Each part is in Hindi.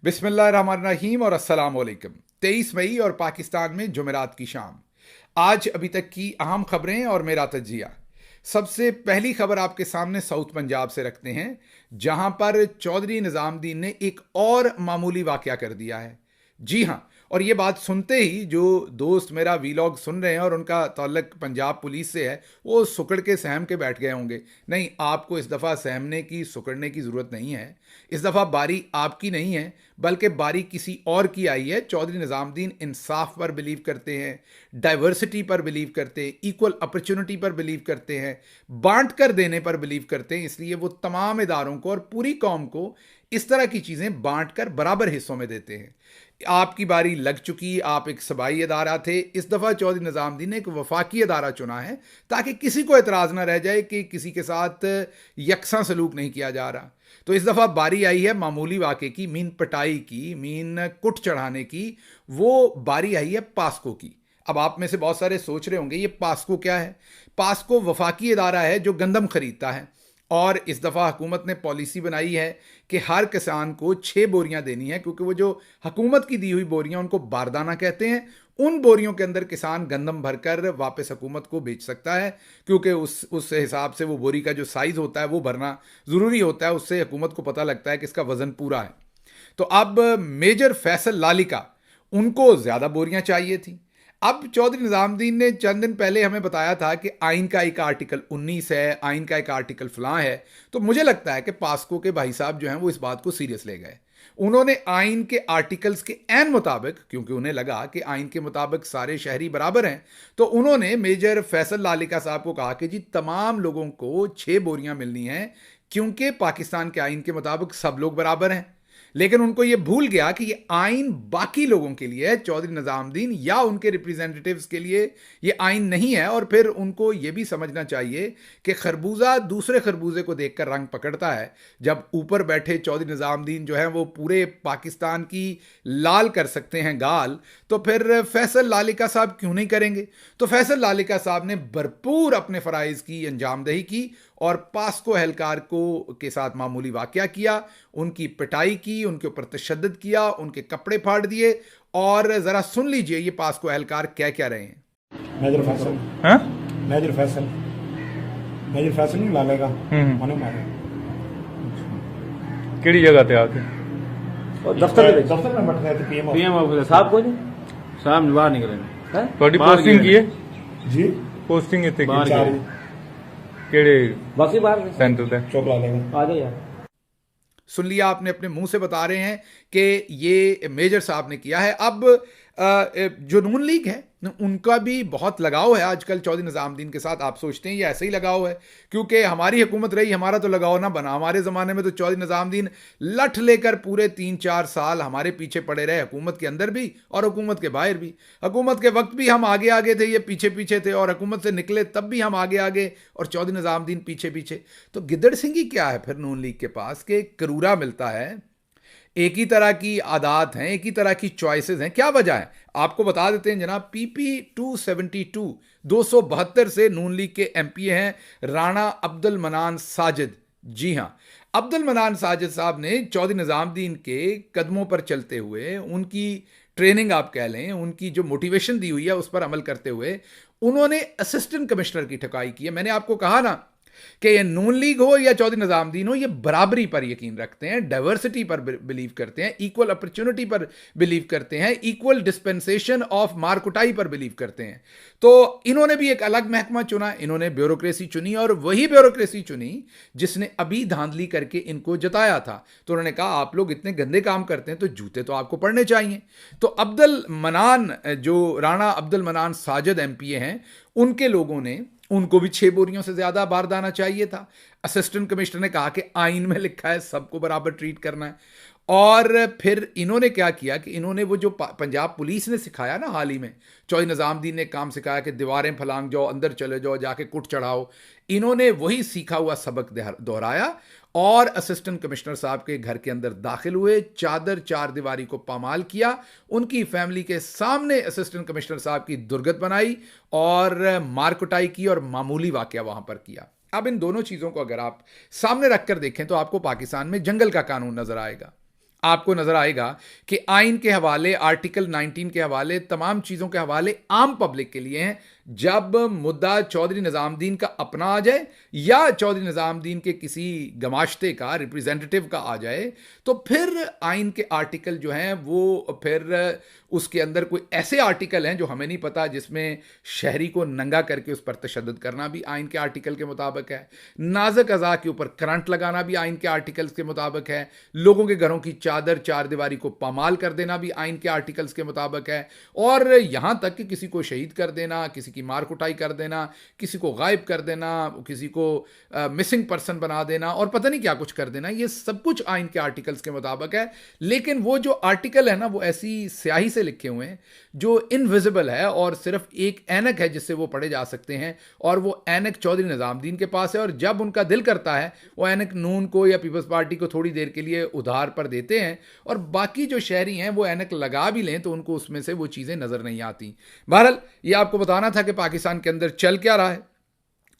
बिस्मिल्लाहिर्रहमानिर्रहीम और अस्सलाम वालेकुम। 23 मई और पाकिस्तान में जुमेरात की शाम। आज अभी तक की अहम खबरें और मेरा तजिया। सबसे पहली खबर आपके सामने साउथ पंजाब से रखते हैं, जहां पर चौधरी निज़ामुद्दीन ने एक और मामूली वाकया कर दिया है। जी हां, और ये बात सुनते ही जो दोस्त मेरा वीलॉग सुन रहे हैं और उनका ताल्लुक पंजाब पुलिस से है, वो सुकड़ के सहम के बैठ गए होंगे। नहीं, आपको इस दफ़ा सहमने की, सुकड़ने की ज़रूरत नहीं है। इस दफ़ा बारी आपकी नहीं है, बल्कि बारी किसी और की आई है। चौधरी निज़ामुद्दीन इंसाफ पर बिलीव करते हैं, डाइवर्सिटी पर बिलीव करते हैं, इक्वल अपॉर्चुनिटी पर बिलीव करते हैं, बांट कर देने पर बिलीव करते हैं। इसलिए वो तमाम इदारों को और पूरी कौम को इस तरह की चीज़ें बांट कर बराबर हिस्सों में देते हैं। आपकी बारी लग चुकी, आप एक सबाई अदारा थे। इस दफ़ा चौधरी निज़ामुद्दीन ने एक वफाकी अदारा चुना है, ताकि किसी को एतराज़ ना रह जाए कि किसी के साथ यकसा सलूक नहीं किया जा रहा। तो इस दफ़ा बारी आई है मामूली वाक़े की, मीन पटाई की, मीन कुट चढ़ाने की। वो बारी आई है पास्को की। अब आप में से बहुत सारे सोच रहे होंगे, ये पास्को क्या है? पास्को वफाकी अदारा है जो गंदम खरीदता है, और इस दफ़ा हुकूमत ने पॉलिसी बनाई है कि हर किसान को 6 बोरियां देनी है, क्योंकि वो जो हुकूमत की दी हुई बोरियां, उनको बारदाना कहते हैं। उन बोरियों के अंदर किसान गंदम भरकर वापस हुकूमत को बेच सकता है, क्योंकि उस हिसाब से वो बोरी का जो साइज़ होता है वो भरना ज़रूरी होता है। उससे हुकूमत को पता लगता है कि इसका वज़न पूरा है। तो अब मेजर फैसल लालिका, उनको ज़्यादा बोरियां चाहिए थी। अब चौधरी निज़ामुद्दीन ने चंद दिन पहले हमें बताया था कि आइन का एक आर्टिकल 19 है, आइन का एक आर्टिकल फलां है। तो मुझे लगता है कि पास्को के भाई साहब जो हैं वो इस बात को सीरियस ले गए। उन्होंने आइन के आर्टिकल्स के एन मुताबिक, क्योंकि उन्हें लगा कि आइन के मुताबिक सारे शहरी बराबर हैं, तो उन्होंने मेजर फैसल लालिका साहब को कहा कि जी तमाम लोगों को 6 बोरियां मिलनी हैं, क्योंकि पाकिस्तान के आइन के मुताबिक सब लोग बराबर हैं। लेकिन उनको यह भूल गया कि यह आइन बाकी लोगों के लिए है, चौधरी निज़ामुद्दीन या उनके रिप्रेजेंटेटिव्स के लिए यह आइन नहीं है। और फिर उनको यह भी समझना चाहिए कि खरबूजा दूसरे खरबूजे को देखकर रंग पकड़ता है। जब ऊपर बैठे चौधरी निज़ामुद्दीन जो है वो पूरे पाकिस्तान की लाल कर सकते हैं गाल, तो फिर फैसल लालिका साहब क्यों नहीं करेंगे? तो फैसल लालिका साहब ने भरपूर अपने फ़राइज़ की अंजामदही की और पास्को एहलकार को के साथ मामूली वाकया किया, उनकी पिटाई की, उनके ऊपर तशद्दुद किया, उनके कपड़े फाड़ दिए। और ज़रा सुन लीजिए ये पास्को एहलकार क्या क्या रहे हैं। मेजर फैसल, हाँ मेजर फैसल, मेजर फैसल नहीं लालेगा मने मारे केड़ी जगह ते आके दफ्तर में बैठ गए थे। पीएम ऑफिसर साहब को साहब बाहर निकले हैं। ਤੁਹਾਡੀ पोस्टिंग की है? जी पोस्टिंग इतने बाहर की गए। चार केड़े बाकी बाहर सेंटर ते? चौक लालेगा। आ जाओ यार। सुन लिया आपने, अपने मुंह से बता रहे हैं कि ये मेजर साहब ने किया है। अब जो नून लीग है उनका भी बहुत लगाव है आजकल चौधरी निज़ामुद्दीन के साथ। आप सोचते हैं ये ऐसे ही लगाव है क्योंकि हमारी हुकूमत रही, हमारा तो लगाव ना बना। हमारे ज़माने में तो चौधरी निज़ामुद्दीन लठ लेकर पूरे 3-4 साल हमारे पीछे पड़े रहे, हुकूमत के अंदर भी और हुकूमत के बाहर भी। हुकूमत के वक्त भी हम आगे आगे थे, ये पीछे पीछे थे, और हुकूमत से निकले तब भी हम आगे आगे और चौधरी निज़ामुद्दीन पीछे पीछे। तो गिद्दड़ सिंह ही क्या है फिर नून लीग के पास कि करूरा मिलता है, एक ही तरह की आदात हैं, एक ही तरह की चॉइसेस हैं। क्या वजह है आपको बता देते हैं जनाब। पीपी 272 272 से नून लीग के एमपी हैं राणा अब्दुल मनान साजिद। जी हां, अब्दुल मनान साजिद साहब ने चौधरी निज़ामुद्दीन के कदमों पर चलते हुए, उनकी ट्रेनिंग आप कह लें, उनकी जो मोटिवेशन दी हुई है उस पर अमल करते हुए उन्होंने असिस्टेंट कमिश्नर की ठुकाई की है। मैंने आपको कहा ना कि ये नून लीग हो या चौधरी निज़ामुद्दीन हो, ये बराबरी पर यकीन रखते हैं, डाइवर्सिटी पर बिलीव करते हैं, इक्वल अपॉर्चुनिटी पर बिलीव करते हैं, इक्वल डिस्पेंसेशन ऑफ मारकुटाई पर बिलीव करते हैं। तो इन्होंने भी एक अलग महकमा चुना, इन्होंने ब्यूरोक्रेसी चुनी, और वही ब्यूरोक्रेसी चुनी जिसने अभी धांधली करके इनको जताया था। तो उन्होंने कहा आप लोग इतने गंदे काम करते हैं तो जूते तो आपको पड़ने चाहिए। तो अब्दुल मनान, जो राणा अब्दुल मनान साजिद एमपीए हैं, उनके लोगों ने, उनको भी 6 बोरियों से ज्यादा बारदाना चाहिए था। असिस्टेंट कमिश्नर ने कहा कि आइन में लिखा है सबको बराबर ट्रीट करना है। और फिर इन्होंने क्या किया कि इन्होंने वो जो पंजाब पुलिस ने सिखाया ना हाल ही में, चौधरी निज़ामुद्दीन ने काम सिखाया कि दीवारें फलांग जाओ, अंदर चले जाओ, जाके कुट चढ़ाओ, इन्होंने वही सीखा हुआ सबक दोहराया और असिस्टेंट कमिश्नर साहब के घर के अंदर दाखिल हुए, चादर चार दीवारी को पामाल किया, उनकी फैमिली के सामने असिस्टेंट कमिश्नर साहब की दुर्गत बनाई और मारकुटाई की और मामूली वाकया वहां पर किया। अब इन दोनों चीज़ों को अगर आप सामने रखकर देखें तो आपको पाकिस्तान में जंगल का कानून नजर आएगा। आपको नजर आएगा कि आइन के हवाले, आर्टिकल 19 के हवाले, तमाम चीजों के हवाले आम पब्लिक के लिए हैं। जब मुद्दा चौधरी निजामुद्दीन का अपना आ जाए या चौधरी निजामुद्दीन के किसी गमाश्ते का, रिप्रेजेंटेटिव का आ जाए, तो फिर आइन के आर्टिकल जो हैं वो फिर उसके अंदर कोई ऐसे आर्टिकल हैं जो हमें नहीं पता, जिसमें शहरी को नंगा करके उस पर तशद्दुद करना भी आइन के आर्टिकल के मुताबिक है, नाज़ुक अज़ा के ऊपर करंट लगाना भी आइन के आर्टिकल्स के मुताबिक है, लोगों के घरों की चादर चार दीवारी को पामाल कर देना भी आइन के आर्टिकल्स के मुताबिक है, और यहां तक कि किसी को शहीद कर देना, किसी की मार कुटाई कर देना, किसी को गायब कर देना, किसी को मिसिंग पर्सन बना देना और पता नहीं क्या कुछ कर देना, ये सब कुछ आइन के आर्टिकल्स के मुताबिक है। लेकिन वो जो आर्टिकल है ना, वो ऐसी स्याही से लिखे हुए हैं जो इनविजिबल है और सिर्फ एक ऐनक है जिससे वो पढ़े जा सकते हैं, और वो ऐनक चौधरी निजामुद्दीन के पास है, और जब उनका दिल करता है वो ऐनक नून को या पीपल्स पार्टी को थोड़ी देर के लिए उधार पर देते हैं, और बाकी जो शहरी हैं वो ऐनक लगा भी लें तो उनको उसमें से वो चीज़ें नज़र नहीं आती। बहरहाल ये आपको बताना था कि पाकिस्तान के अंदर चल क्या रहा है।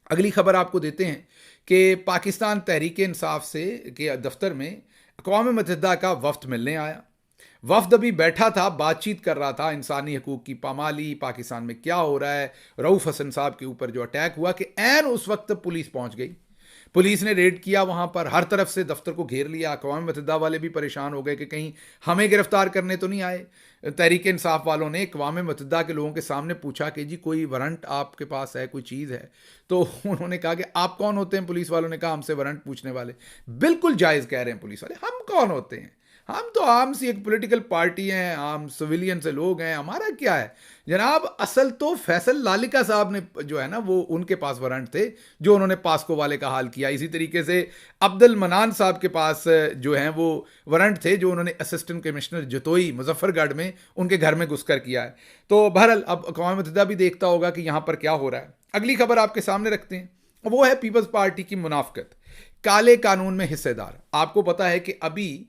अगली खबर आपको देते हैं कि पाकिस्तान तहरीक इंसाफ से के दफ्तर में अक़वाम मुत्तहिदा का वफ्द मिलने आया। वफ्द अभी बैठा था, बातचीत कर रहा था इंसानी हकूक़ की पामाली, पाकिस्तान में क्या हो रहा है, रऊफ़ हसन साहब के ऊपर जो अटैक हुआ, कि ऐन उस वक्त पुलिस पहुंच गई। पुलिस ने रेड किया, वहां पर हर तरफ से दफ्तर को घेर लिया। अक़वाम मुत्तहिदा वाले भी परेशान हो गए कि कहीं हमें गिरफ्तार करने तो नहीं आए। तहरीक इंसाफ वालों ने अक़वाम मुत्तहिदा के लोगों के सामने पूछा कि जी कोई वारंट आपके पास है, कोई चीज़ है? तो उन्होंने कहा कि आप कौन होते हैं? पुलिस वालों ने कहा हमसे वारंट पूछने वाले। बिल्कुल जायज़ कह रहे हैं पुलिस वाले, हम कौन होते हैं? हम तो आम सी एक पॉलिटिकल पार्टी हैं, आम सिविलियन से लोग हैं, हमारा क्या है जनाब? असल तो फैसल लालिका साहब ने जो है ना, वो उनके पास वारंट थे जो उन्होंने पास्को वाले का हाल किया। इसी तरीके से अब्दुल मनान साहब के पास जो हैं वो वारंट थे जो उन्होंने असिस्टेंट कमिश्नर जतोई मुजफ्फरगढ़ में उनके घर में घुसकर किया है। तो बहरहाल अब अक़वाम मुत्तहिदा भी देखता होगा कि यहाँ पर क्या हो रहा है। अगली खबर आपके सामने रखते हैं, वो है पीपल्स पार्टी की मुनाफकत, काले कानून में हिस्सेदार। आपको पता है कि अभी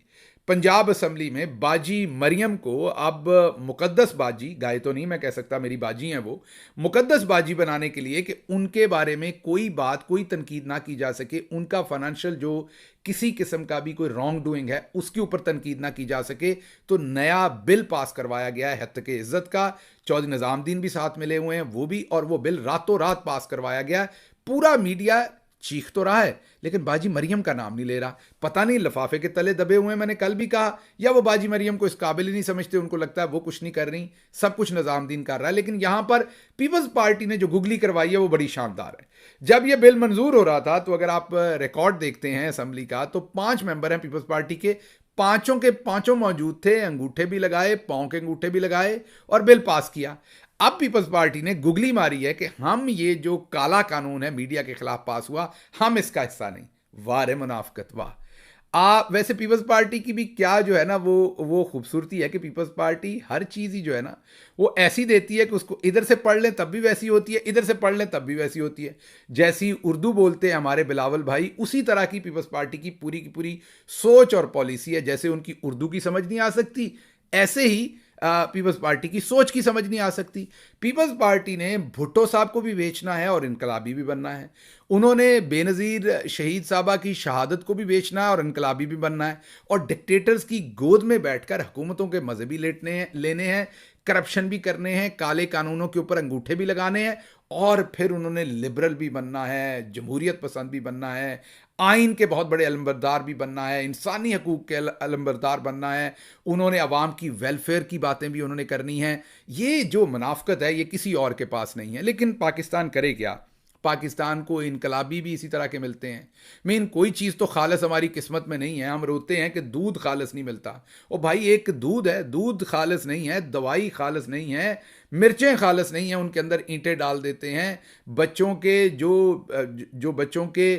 पंजाब असम्बली में बाजी मरियम को अब मुकद्दस बाजी, गाय तो नहीं मैं कह सकता, मेरी बाजी हैं वो, मुकद्दस बाजी बनाने के लिए कि उनके बारे में कोई बात, कोई तनकीद ना की जा सके, उनका फाइनेंशियल जो किसी किस्म का भी कोई रॉन्ग डूइंग है उसके ऊपर तनकीद ना की जा सके, तो नया बिल पास करवाया गया है हत्या के इज्जत का। चौधरी निजामुद्दीन भी साथ मिले हुए हैं वो भी, और वो बिल रातों रात पास करवाया गया। पूरा मीडिया चीख तो रहा है लेकिन बाजी मरियम का नाम नहीं ले रहा। पता नहीं लिफाफे के तले दबे हुए हैं, मैंने कल भी कहा, या वो बाजी मरियम को इस काबिल ही नहीं समझते, उनको लगता है वो कुछ नहीं कर रही, सब कुछ निजामुद्दीन कर रहा है। लेकिन यहां पर पीपल्स पार्टी ने जो गुगली करवाई है वो बड़ी शानदार है। जब यह बिल मंजूर हो रहा था तो अगर आप रिकॉर्ड देखते हैं असम्बली का, तो 5 मेंबर हैं पीपल्स पार्टी के, पांचों के पांचों मौजूद थे, अंगूठे भी लगाए, पांव के अंगूठे भी लगाए और बिल पास किया। अब पीपल्स पार्टी ने गुगली मारी है कि हम ये जो काला कानून है मीडिया के खिलाफ पास हुआ, हम इसका हिस्सा नहीं। वाह रे मुनाफकत वाह। वैसे पीपल्स पार्टी की भी क्या जो है ना वो खूबसूरती है कि पीपल्स पार्टी हर चीज़ ही जो है ना वो ऐसी देती है कि उसको इधर से पढ़ लें तब भी वैसी होती है, इधर से पढ़ लें तब भी वैसी होती है। जैसी उर्दू बोलते हैं हमारे बिलावल भाई, उसी तरह की पीपल्स पार्टी की पूरी सोच और पॉलिसी है। जैसे उनकी उर्दू की समझ नहीं आ सकती, ऐसे ही पीपल्स पार्टी की सोच की समझ नहीं आ सकती। पीपल्स पार्टी ने भुट्टो साहब को भी बेचना है और इनकलाबी भी बनना है। उन्होंने बेनज़ीर शहीद साहबा की शहादत को भी बेचना है और इनकलाबी भी बनना है, और डिक्टेटर्स की गोद में बैठकर हुकूमतों के मज़े भी लेने हैं, करप्शन भी करने हैं, काले कानूनों के ऊपर अंगूठे भी लगाने हैं, और फिर उन्होंने लिबरल भी बनना है, जमहूरियत पसंद भी बनना है, आइन के बहुत बड़े अलमबरदार भी बनना है, इंसानी हकूक़ के अलमबरदार बनना है। उन्होंने अवाम की वेलफेयर की बातें भी उन्होंने करनी है। ये जो मुनाफकत है ये किसी और के पास नहीं है। लेकिन पाकिस्तान करे क्या? पाकिस्तान को इनकलाबी भी इसी तरह के मिलते हैं। मेन कोई चीज़ तो खालस हमारी किस्मत में नहीं है। हम रोते हैं कि दूध खालस नहीं मिलता। ओ भाई, एक दूध है, दूध खालस नहीं है, दवाई खालस नहीं है, मिर्चें खालस नहीं हैं, उनके अंदर ईंटें डाल देते हैं। बच्चों के जो बच्चों के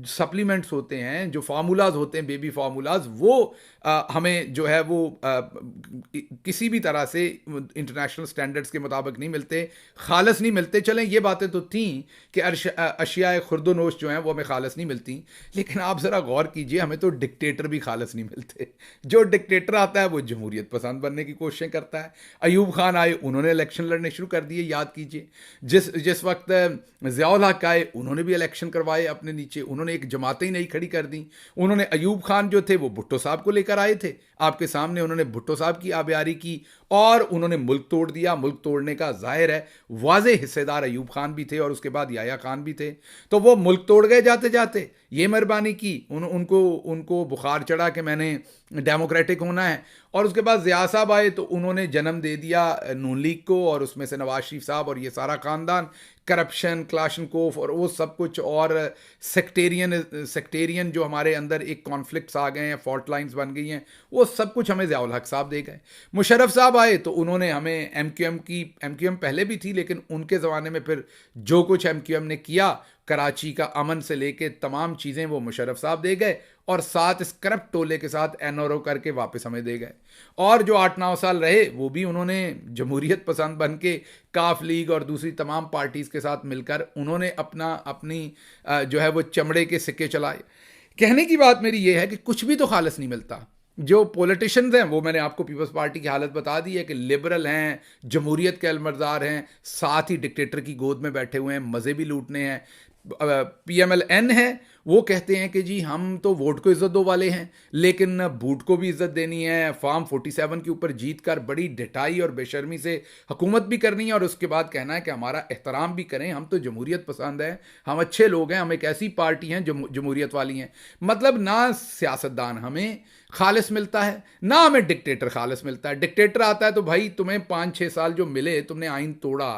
सप्लीमेंट्स होते हैं, जो फार्मूलाज होते हैं, बेबी फार्मूलाज, वो हमें जो है वो किसी भी तरह से इंटरनेशनल स्टैंडर्ड्स के मुताबिक नहीं मिलते, खालस नहीं मिलते। चलें ये बातें तो थी कि अशियाए खुर्दोनोश जो हैं वो हमें खालस नहीं मिलती, लेकिन आप ज़रा गौर कीजिए, हमें तो डिक्टेटर भी खालस नहीं मिलते। जो डिक्टेटर आता है वो जमहूरियत पसंद बनने की कोशिशें करता है। अयूब खान खान आए, उन्होंने इलेक्शन लड़ने शुरू कर दिए, याद कीजिए। जिस वक्त ज़ियाउल हक आए, उन्होंने भी इलेक्शन करवाए अपने नीचे, उन्होंने एक जमातें ही नहीं खड़ी कर दी। उन्होंने अयूब खान जो थे वो भुट्टो साहब को लेकर आए थे आपके सामने, उन्होंने भुट्टो साहब की आबियारी की और उन्होंने मुल्क तोड़ दिया। मुल्क तोड़ने का जाहिर है वाज़े हिस्सेदार अयूब खान भी थे और उसके बाद याया खान भी थे। तो वो मुल्क तोड़ गए जाते जाते, ये मेहरबानी की, उनको बुखार चढ़ा कि मैंने डेमोक्रेटिक होना है। और उसके बाद ज़िया साहब आए तो उन्होंने जन्म दे दिया नून लीग को, और उसमें से नवाज शरीफ साहब और ये सारा ख़ानदान, करप्शन, क्लाशनकोफ और वो सब कुछ, और सेक्टेरियन जो हमारे अंदर एक कॉन्फ्लिक्ट्स आ गए हैं, फॉल्ट लाइंस बन गई हैं, वो सब कुछ हमें ज़ियाउल हक साहब दे गए। मुशर्रफ साहब आए तो उन्होंने हमें एमक्यूएम पहले भी थी, लेकिन उनके ज़माने में फिर जो कुछ एमक्यूएम ने किया, कराची का अमन से लेके तमाम चीज़ें, वो मुशर्रफ साहब दे गए, और साथ इस करप्ट टोले के साथ एनआरओ करके वापस हमें दे गए। और जो 8-9 साल रहे वो भी उन्होंने जमहूरियत पसंद बन के काफ लीग और दूसरी तमाम पार्टीज़ के साथ मिलकर उन्होंने अपनी जो है वो चमड़े के सिक्के चलाए। कहने की बात मेरी ये है कि कुछ भी तो खालिस नहीं मिलता। जो पॉलिटिशियंस हैं वो मैंने आपको पीपल्स पार्टी की हालत बता दी है कि लिबरल हैं, जमहूरियत के अलमरदार हैं, साथ ही डिक्टेटर की गोद में बैठे हुए हैं, मज़े भी लूटने हैं। PMLN है, वो कहते हैं कि जी हम तो वोट को इज़्ज़त दो वाले हैं, लेकिन बूट को भी इज़्ज़त देनी है, फार्म 47 के ऊपर जीत कर बड़ी ढिठाई और बेशर्मी से हुकूमत भी करनी है, और उसके बाद कहना है कि हमारा एहतराम भी करें, हम तो जमहूरियत पसंद है, हम अच्छे लोग हैं, हम एक ऐसी पार्टी हैं जो जमहूरियत वाली हैं। मतलब ना सियासतदान हमें खालिस मिलता है, ना हमें डिक्टेटर खालिस मिलता है। डिक्टेटर आता है तो भाई तुम्हें 5-6 साल जो मिले, तुमने आइन तोड़ा,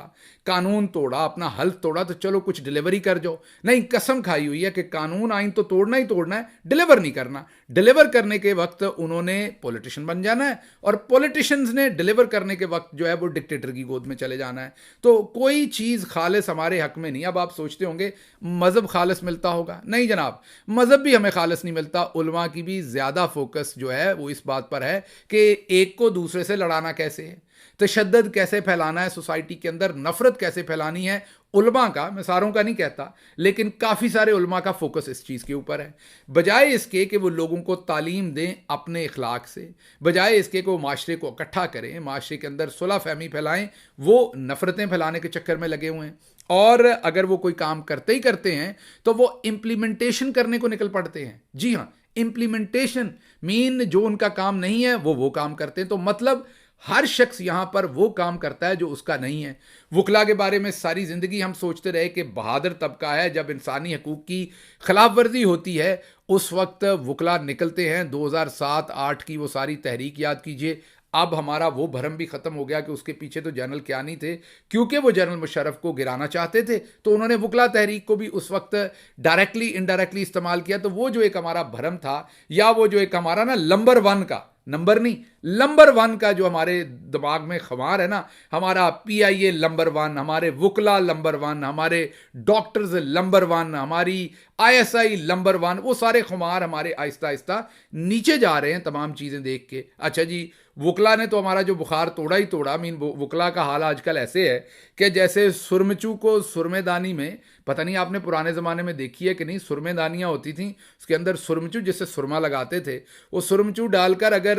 कानून तोड़ा, अपना हल्फ तोड़ा, तो चलो कुछ डिलीवरी कर जाओ। नहीं, कसम खाई हुई है कि कानून आइन तो तोड़ना ही तोड़ना है, डिलीवर नहीं करना। डिलीवर करने के वक्त उन्होंने पॉलिटिशियन बन जाना है, और पॉलिटिशियंस ने डिलीवर करने के वक्त जो है वो डिक्टेटर की गोद में चले जाना है। तो कोई चीज़ खालिस हमारे हक में नहीं। अब आप सोचते होंगे मज़हब खालिस मिलता होगा, नहीं जनाब, मज़हब भी हमें खालिस नहीं मिलता। उलमा की भी ज़्यादा फोकस जो है वो इस बात पर है कि एक को दूसरे से लड़ाना कैसे है, तशद्दुद कैसे फैलाना है सोसाइटी के अंदर, नफरत कैसे फैलानी है। उलमा का, मैं सारों का नहीं कहता, लेकिन काफ़ी सारे उलमा का फोकस इस चीज़ के ऊपर है। बजाय इसके कि वो लोगों को तालीम दें अपने इखलाक से, बजाय इसके कि वो माशरे को इकट्ठा करें, माशरे के अंदर सुलह फहमी फैलाएं, वो नफ़रतें फैलाने के चक्कर में लगे हुए हैं। और अगर वो कोई काम करते ही करते हैं तो वो इम्प्लीमेंटेशन करने को निकल पड़ते हैं। जी हाँ, इम्प्लीमेंटेशन मीन जो उनका काम नहीं है वो काम करते हैं। तो मतलब हर शख्स यहां पर वो काम करता है जो उसका नहीं है। वकला के बारे में सारी ज़िंदगी हम सोचते रहे कि बहादुर तबका है, जब इंसानी हकूक़ की खिलाफ वर्जी होती है उस वक्त वकला निकलते हैं। 2007-8 की वो सारी तहरीक याद कीजिए। अब हमारा वो भरम भी ख़त्म हो गया कि उसके पीछे तो जनरल कियानी थे, क्योंकि वो जनरल मुशर्रफ को गिराना चाहते थे, तो उन्होंने वकला तहरीक को भी उस वक्त डायरेक्टली इनडायरेक्टली इस्तेमाल किया। तो वो जो एक हमारा भरम था, या वो जो एक हमारा ना नंबर 1 का, नंबर नहीं, नंबर 1 का जो हमारे दिमाग में खमार है ना, हमारा PIA नंबर 1, हमारे वकला नंबर 1, हमारे डॉक्टर्स नंबर 1, हमारी ISI नंबर 1, वो सारे खुमार हमारे आहिस्ता आहिस्ता नीचे जा रहे हैं तमाम चीज़ें देख के। अच्छा जी, वकला ने तो हमारा जो बुखार तोड़ा ही तोड़ा। मीन वकला का हाल आजकल ऐसे है कि जैसे सुरमचू को सुरमेदानी में, पता नहीं आपने पुराने ज़माने में देखी है कि नहीं, सुरमेदानियाँ होती थी, उसके अंदर सुरमचू जिससे सुरमा लगाते थे, वो सुरमचू डालकर अगर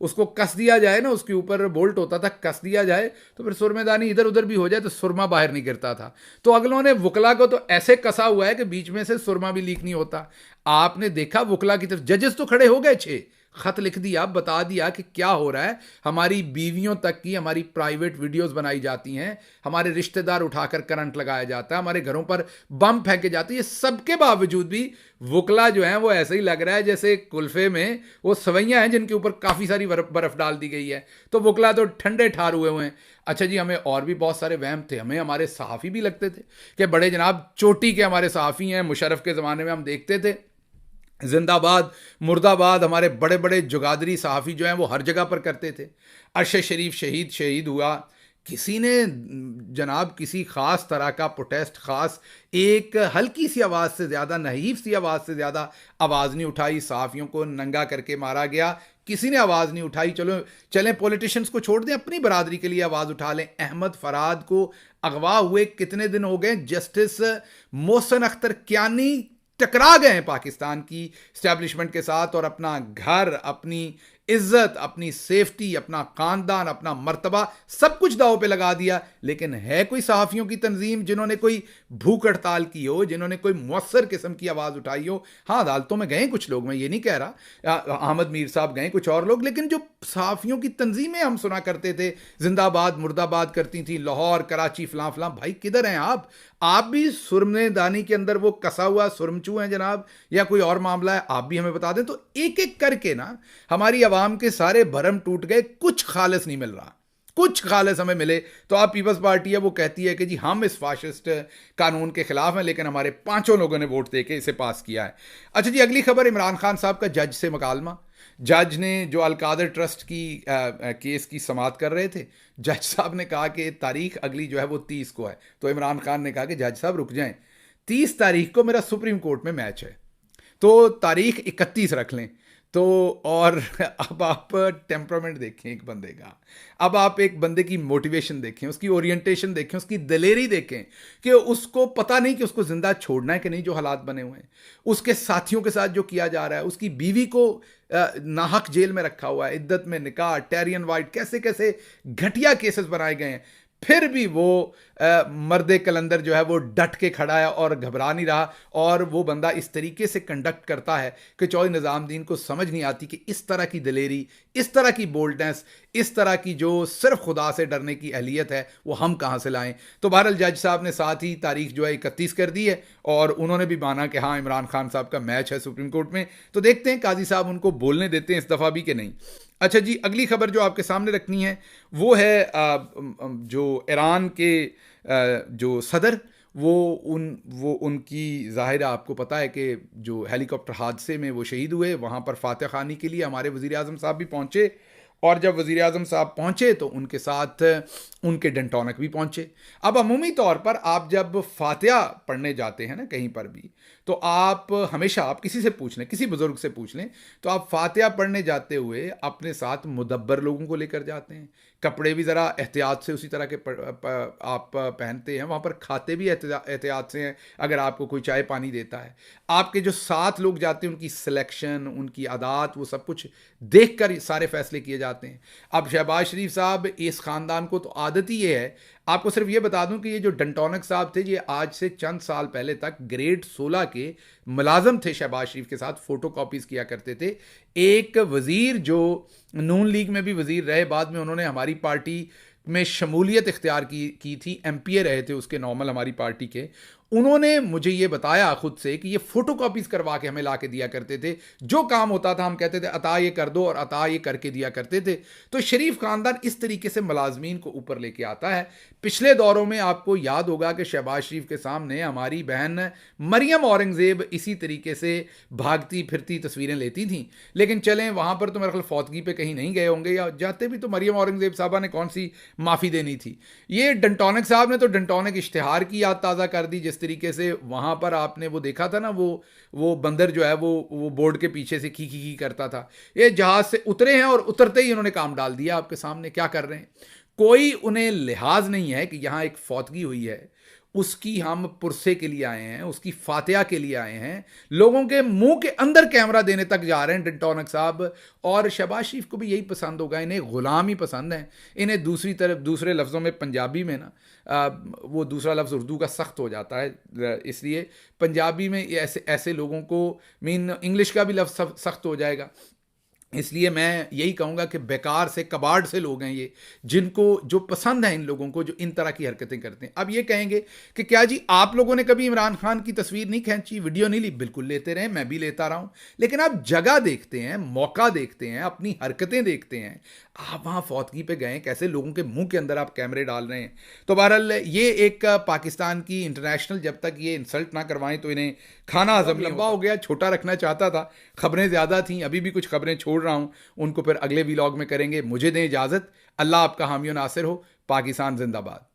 उसको कस दिया जाए ना, उसके ऊपर बोल्ट होता था, कस दिया जाए तो फिर सुरमेदानी इधर उधर भी हो जाए तो सुरमा बाहर नहीं गिरता था। तो अगलों ने वकला को तो ऐसे कसा हुआ है कि बीच में से सुरमा भी लीक नहीं होता। आपने देखा वकला की तरफ जजेस तो खड़े हो गए, 6 खत लिख दिया, बता दिया कि क्या हो रहा है। हमारी बीवियों तक की हमारी प्राइवेट वीडियोस बनाई जाती हैं, हमारे रिश्तेदार उठाकर करंट लगाया जाता है, हमारे घरों पर बम फेंके जाते हैं। ये सबके बावजूद भी वकला जो है वो ऐसे ही लग रहा है जैसे कुल्फे में वो सवैयां हैं जिनके ऊपर काफ़ी सारी बर्फ़ डाल दी गई है। तो वकला तो ठंडे ठार हुए हुए हैं। अच्छा जी, हमें और भी बहुत सारे वहम थे। हमें हमारे सहाफ़ी भी लगते थे कि बड़े जनाब चोटी के हमारे सहाफ़ी हैं। मुशर्रफ के ज़माने में हम देखते थे जिंदाबाद मुर्दाबाद, हमारे बड़े बड़े जुगादरी सहाफ़ी जो हैं वो हर जगह पर करते थे। अरशद शरीफ शहीद हुआ, किसी ने जनाब किसी ख़ास तरह का प्रोटेस्ट, ख़ास एक हल्की सी आवाज़ से ज़्यादा, नहीफ सी आवाज़ से ज़्यादा आवाज़ नहीं उठाई। सहाफ़ियों को नंगा करके मारा गया, किसी ने आवाज़ नहीं उठाई। चलें पॉलिटिशियंस को छोड़ दें, अपनी बरादरी के लिए आवाज़ उठा लें। अहमद फराद को अगवा हुए कितने दिन हो गए, जस्टिस मोहसिन अख्तर कियानी टकरा गए हैं पाकिस्तान की इस्टेब्लिशमेंट के साथ, और अपना घर, अपनी इज्जत, अपनी सेफ्टी, अपना खानदान, अपना मर्तबा सब कुछ दांव पे लगा दिया। लेकिन है कोई सहाफ़ियों की तंजीम जिन्होंने कोई भूख हड़ताल की हो, जिन्होंने कोई मुअस्सर किस्म की आवाज़ उठाई हो? हाँ, अदालतों में गए कुछ लोग, मैं ये नहीं कह रहा, अहमद मीर साहब गए, कुछ और लोग, लेकिन जो सहाफ़ियों की तंजीमें हम सुना करते थे, जिंदाबाद मुर्दाबाद करती थी, लाहौर कराची फलां फलां, भाई किधर हैं आप? आप भी सुरमनेदानी के अंदर वो कसा हुआ सुरमचू हैं जनाब, या कोई और मामला है? आप भी हमें बता दें। तो एक एक करके ना हमारी आवाम के सारे भरम टूट गए, कुछ खालिस नहीं मिल रहा। कुछ खालिस हमें मिले तो आप पीपल्स पार्टी है वो कहती है कि जी हम इस फाशिस्ट कानून के खिलाफ हैं, लेकिन हमारे 5 लोगों ने वोट देके इसे पास किया है। अच्छा जी, अगली खबर, इमरान खान साहब का जज से मुकालमा। जज ने जो अलकादर ट्रस्ट की केस की समाअत कर रहे थे, जज साहब ने कहा कि तारीख अगली जो है वो 30 को है। तो इमरान खान ने कहा कि जज साहब रुक जाएं, 30 तारीख को मेरा सुप्रीम कोर्ट में मैच है, तो तारीख 31 रख लें। तो और अब आप टेम्परामेंट देखें एक बंदे का, अब आप एक बंदे की मोटिवेशन देखें, उसकी ओरिएंटेशन देखें, उसकी दिलेरी देखें कि उसको पता नहीं कि उसको जिंदा छोड़ना है कि नहीं, जो हालात बने हुए हैं, उसके साथियों के साथ जो किया जा रहा है, उसकी बीवी को नाहक जेल में रखा हुआ है, इद्दत में निकाह, टेरियन वाइट, कैसे कैसे घटिया केसेस बनाए गए हैं, फिर भी वो मर्द कलंदर जो है वो डट के खड़ा है और घबरा नहीं रहा। और वो बंदा इस तरीके से कंडक्ट करता है कि चौधरी निज़ामुद्दीन को समझ नहीं आती कि इस तरह की दिलेरी, इस तरह की बोल्डनेस, इस तरह की जो सिर्फ खुदा से डरने की अहलियत है वो हम कहाँ से लाएं। तो बहरहाल जज साहब ने साथ ही तारीख जो है 31 कर दी है, और उन्होंने भी माना कि हाँ इमरान खान साहब का मैच है सुप्रीम कोर्ट में। तो देखते हैं काजी साहब उनको बोलने देते हैं इस दफ़ा भी कि नहीं। अच्छा जी, अगली खबर जो आपके सामने रखनी है वो है जो ईरान के जो सदर, वो उनकी ज़ाहिर आपको पता है कि जो हेलीकॉप्टर हादसे में वो शहीद हुए, वहाँ पर फातह खानी के लिए हमारे वज़ीर आज़म साहब भी पहुँचे, और जब वज़ीर आज़म साहब पहुँचे तो उनके साथ उनके डेंटोनक भी पहुँचे। अब अमूमी तौर पर आप जब फातिहा पढ़ने जाते हैं ना कहीं पर भी, तो आप हमेशा आप किसी से पूछ लें, किसी बुज़ुर्ग से पूछ लें, तो आप फातिहा पढ़ने जाते हुए अपने साथ मुदब्बर लोगों को लेकर जाते हैं, कपड़े भी ज़रा एहतियात से उसी तरह के आप पहनते हैं, वहाँ पर खाते भी एहतियात से हैं अगर आपको कोई चाय पानी देता है। आपके जो साथ लोग जाते हैं उनकी सिलेक्शन, उनकी आदात, वो सब कुछ देख कर सारे फैसले किए जाते हैं। अब शहबाज शरीफ साहब, इस ख़ानदान को तो आदत ही ये है, आपको सिर्फ ये बता दूं कि ये जो डंटोनक साहब थे, ये आज से चंद साल पहले तक ग्रेड 16 के मुलाजम थे, शहबाज शरीफ के साथ फ़ोटो कॉपीज़ किया करते थे। एक वज़ीर जो नून लीग में भी वज़ीर रहे, बाद में उन्होंने हमारी पार्टी में शमूलियत इख्तियार की थी, एमपीए रहे थे उसके नॉर्मल हमारी पार्टी के, उन्होंने मुझे ये बताया खुद से कि ये फ़ोटो कॉपीज़ करवा के हमें ला के दिया करते थे, जो काम होता था हम कहते थे अता ये कर दो, और अता ये करके दिया करते थे। तो शरीफ ख़ानदान इस तरीके से मुलाजमीन को ऊपर लेके आता है। पिछले दौरों में आपको याद होगा कि शहबाज शरीफ के सामने हमारी बहन मरियम औरंगज़ेब इसी तरीके से भागती फिरती तस्वीरें लेती थीं, लेकिन चलें वहाँ पर तो मेरे ख्याल फौतगी पे कहीं नहीं गए होंगे, या जाते भी तो मरियम औरंगज़ेब साहबा ने कौन सी माफ़ी देनी थी। ये डंटोनक साहब ने तो डंटोनक इश्तिहार की याद ताज़ा कर दी, जिस तरीके से वहाँ पर आपने वो देखा था ना, वो बंदर जो है वो बोर्ड के पीछे से की करता था। ये जहाज़ से उतरे हैं और उतरते ही उन्होंने काम डाल दिया आपके सामने, क्या कर रहे हैं। कोई उन्हें लिहाज नहीं है कि यहाँ एक फौतगी हुई है, उसकी हम पुरसे के लिए आए हैं, उसकी फातिहा के लिए आए हैं, लोगों के मुंह के अंदर कैमरा देने तक जा रहे हैं डंटोनक साहब। और शहबाज शरीफ को भी यही पसंद होगा, इन्हें गुलाम ही पसंद है। इन्हें दूसरी तरफ दूसरे लफ्ज़ों में पंजाबी में ना वो दूसरा लफ्ज़ उर्दू का सख्त हो जाता है, इसलिए पंजाबी में ऐसे लोगों को इंग्लिश का भी लफ्ज़ सख्त हो जाएगा। इसलिए मैं यही कहूँगा कि बेकार से कबाड़ से लोग हैं ये, जिनको जो पसंद है इन लोगों को जो इन तरह की हरकतें करते हैं। अब ये कहेंगे कि क्या जी आप लोगों ने कभी इमरान खान की तस्वीर नहीं खींची, वीडियो नहीं ली? बिल्कुल लेते रहे, मैं भी लेता रहा हूँ, लेकिन आप जगह देखते हैं, मौका देखते हैं, अपनी हरकतें देखते हैं। आप वहाँ फौतगी पे गए, कैसे लोगों के मुंह के अंदर आप कैमरे डाल रहे हैं। तो बहरहाल ये एक पाकिस्तान की इंटरनेशनल, जब तक ये इंसल्ट ना करवाएं तो इन्हें खाना हजम लंबा हो गया, छोटा रखना चाहता था, खबरें ज़्यादा थीं, अभी भी कुछ खबरें छोड़ रहा हूँ, उनको फिर अगले व्लॉग में करेंगे। मुझे दें इजाज़त, अल्लाह आपका हामी और नासिर हो। पाकिस्तान जिंदाबाद।